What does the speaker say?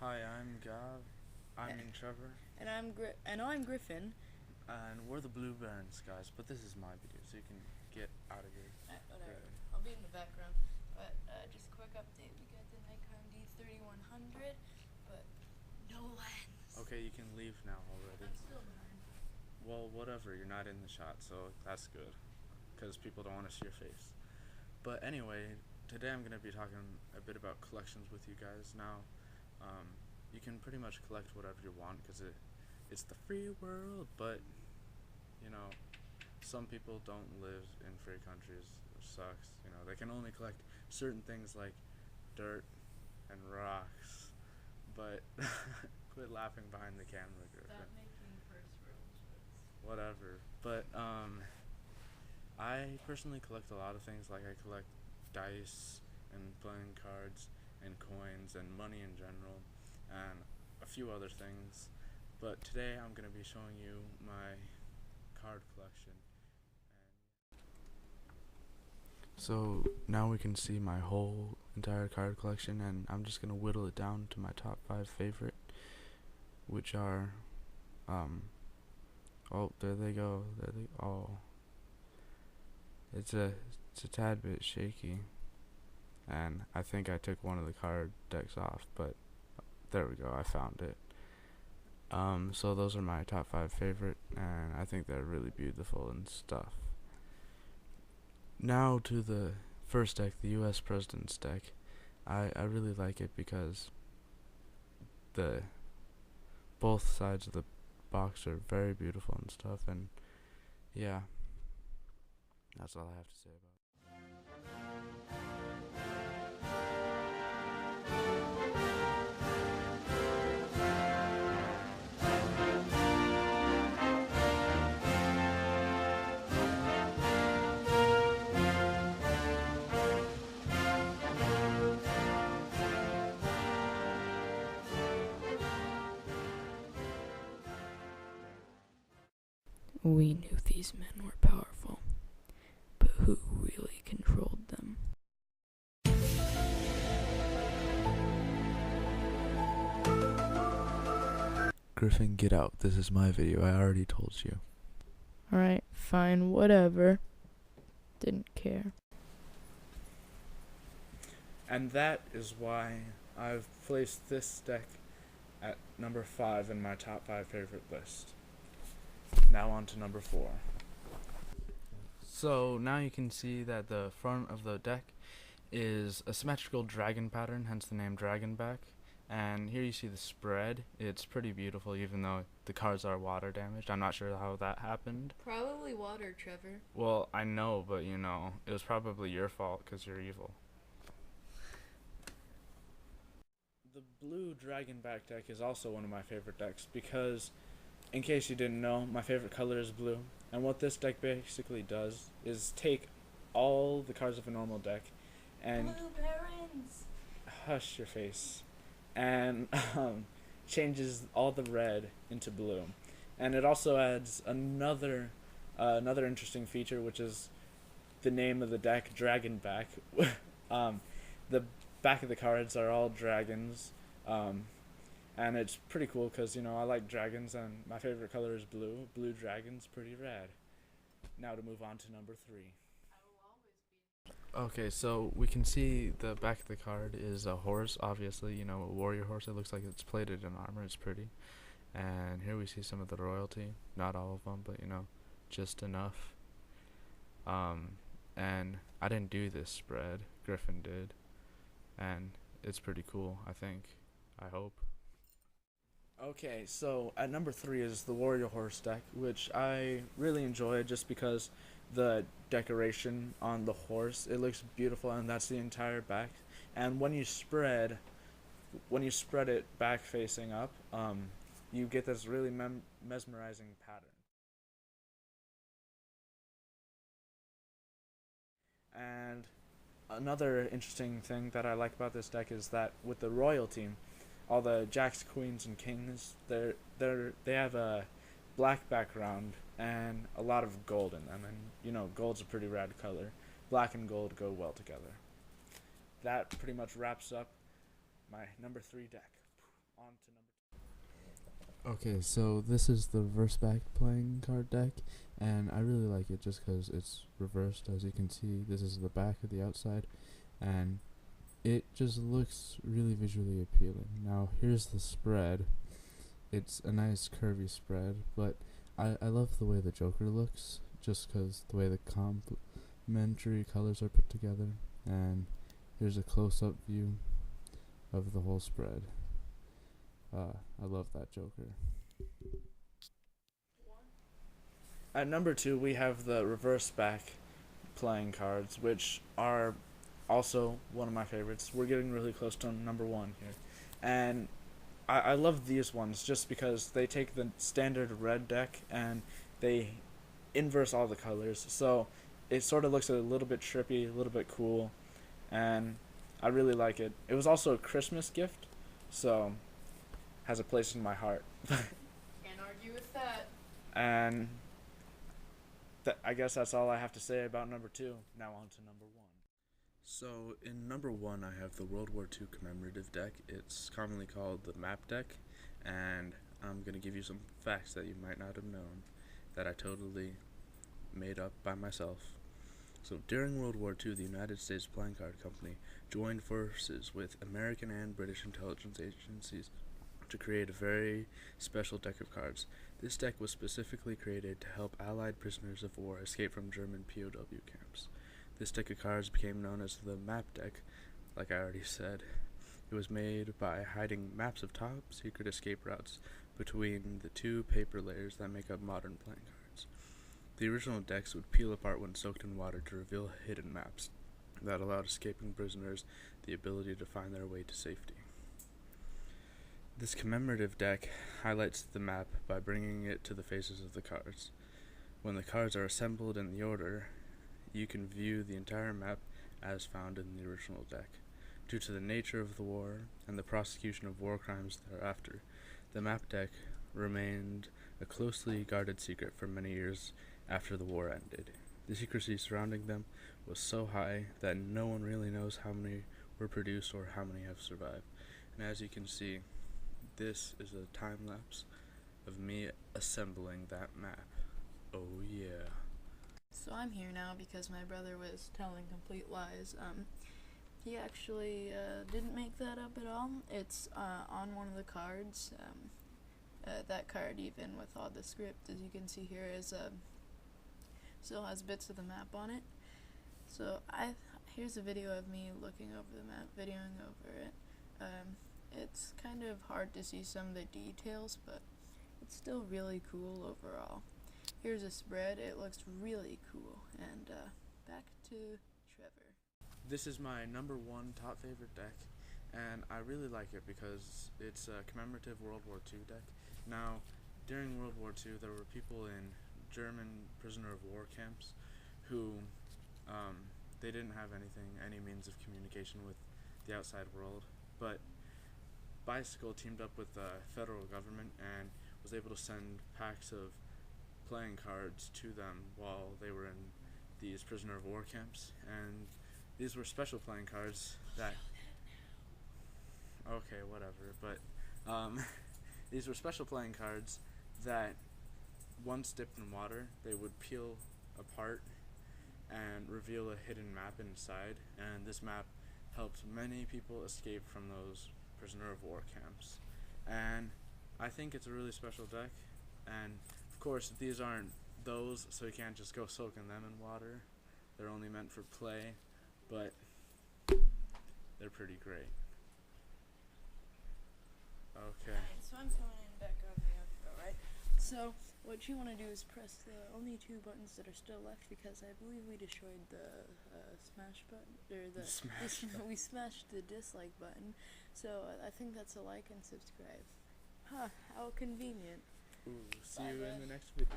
Hi, I'm Gav. I mean Trevor, And I'm Griffin. and we're the Blue Barrons, guys. But this is my video, so you can get out of here. Whatever. Griffin. I'll be in the background. But just a quick update. We got the Nikon D3100, but no lens. Okay, you can leave now already. I'm still behind. Well, whatever. You're not in the shot, so that's good, because people don't want to see your face. But anyway, today I'm gonna be talking a bit about collections with you guys. Now, you can pretty much collect whatever you want because it's the free world. But you know, some people don't live in free countries, which sucks. You know, they can only collect certain things like dirt and rocks. But quit laughing behind the camera, Griffin. Stop making first world jokes. Whatever. But I personally collect a lot of things. Like I collect dice and playing cards and coins and money in general and a few other things. But today I'm going to be showing you my card collection. So now we can see my whole entire card collection, and I'm just going to whittle it down to my top 5 favorite, which are oh, there they go. Oh, it's a tad bit shaky, and I think I took one of the card decks off, but there we go, I found it. So those are my top 5 favorite, and I think they're really beautiful and stuff. Now to the first deck, the US President's deck. I really like it because the both sides of the box are very beautiful and stuff, and yeah, that's all I have to say about it. We knew these men were powerful, but who really controlled them? Griffin, get out. This is my video. I already told you. Alright, fine, whatever. Didn't care. And that is why I've placed this deck at number 5 in my top 5 favorite list. Now on to number 4. So now you can see that the front of the deck is a symmetrical dragon pattern, hence the name Dragonback. And here you see the spread. It's pretty beautiful, even though the cards are water damaged. I'm not sure how that happened. Probably water, Trevor. Well, I know, but you know, it was probably your fault because you're evil. The blue Dragonback deck is also one of my favorite decks because, in case you didn't know, my favorite color is blue. And what this deck basically does is take all the cards of a normal deck and Blue Barrons! hush your face, and changes all the red into blue. And it also adds another interesting feature, which is the name of the deck, Dragonback. The back of the cards are all dragons, and it's pretty cool because, you know, I like dragons and my favorite color is blue. Blue dragon's pretty rad. Now to move on to number 3. Okay, so we can see the back of the card is a horse, obviously, you know, a warrior horse. It looks like it's plated in armor. It's pretty. And here we see some of the royalty. Not all of them, but, you know, just enough. And I didn't do this spread. Griffin did. And it's pretty cool, I think. I hope. Okay, so at number 3 is the warrior horse deck, which I really enjoy just because the decoration on the horse, it looks beautiful, and that's the entire back. And when you spread it back facing up, you get this really mesmerizing pattern. And another interesting thing that I like about this deck is that with the royalty, all the jacks, queens, and kings, they have a black background and a lot of gold in them, and you know, gold's a pretty rad color. Black and gold go well together. That pretty much wraps up my number 3 deck. on to number Okay, so this is the reverse back playing card deck, and I really like it just because it's reversed. As you can see, this is the back of the outside, and it just looks really visually appealing. Now, here's the spread. It's a nice curvy spread, but I love the way the Joker looks, just because the way the complementary colors are put together. And here's a close-up view of the whole spread. I love that Joker. At number 2, we have the reverse back playing cards, which are also one of my favorites. We're getting really close to number 1 here. And I love these ones just because they take the standard red deck and they inverse all the colors. So it sort of looks a little bit trippy, a little bit cool, and I really like it. It was also a Christmas gift, so has a place in my heart. Can't argue with that. And I guess that's all I have to say about number 2. Now on to number 1. So in number 1, I have the World War II commemorative deck. It's commonly called the map deck, and I'm going to give you some facts that you might not have known that I totally made up by myself. So during World War II, the United States Playing Card Company joined forces with American and British intelligence agencies to create a very special deck of cards. This deck was specifically created to help Allied prisoners of war escape from German POW camps. This deck of cards became known as the map deck, like I already said. It was made by hiding maps of top secret escape routes between the 2 paper layers that make up modern playing cards. The original decks would peel apart when soaked in water to reveal hidden maps that allowed escaping prisoners the ability to find their way to safety. This commemorative deck highlights the map by bringing it to the faces of the cards. When the cards are assembled in the order, you can view the entire map as found in the original deck. Due to the nature of the war and the prosecution of war crimes thereafter, the map deck remained a closely guarded secret for many years after the war ended. The secrecy surrounding them was so high that no one really knows how many were produced or how many have survived. And as you can see, this is a time lapse of me assembling that map. Oh yeah. So I'm here now because my brother was telling complete lies. He actually didn't make that up at all. It's on one of the cards. That card, even with all the script, as you can see here, is still has bits of the map on it. So here's a video of me looking over the map, videoing over it. It's kind of hard to see some of the details, but it's still really cool overall. Here's a spread. It looks really cool. And back to Trevor. This is my number 1 top favorite deck, and I really like it because it's a commemorative World War II deck. Now, during World War II, there were people in German prisoner of war camps who they didn't have any means of communication with the outside world, but Bicycle teamed up with the federal government and was able to send packs of playing cards to them while they were in these prisoner of war camps, and these were special playing cards that okay, whatever, but these were special playing cards that once dipped in water, they would peel apart and reveal a hidden map inside, and this map helped many people escape from those prisoner of war camps. And I think it's a really special deck, and of course these aren't those, so you can't just go soaking them in water. They're only meant for play, but they're pretty great. Okay. Alright, so I'm coming in back on the outro, right? So what you want to do is press the only 2 buttons that are still left, because I believe we destroyed the smash button, or we smashed the dislike button. So I think that's a like and subscribe. Huh, how convenient. Ooh, see you in the next video.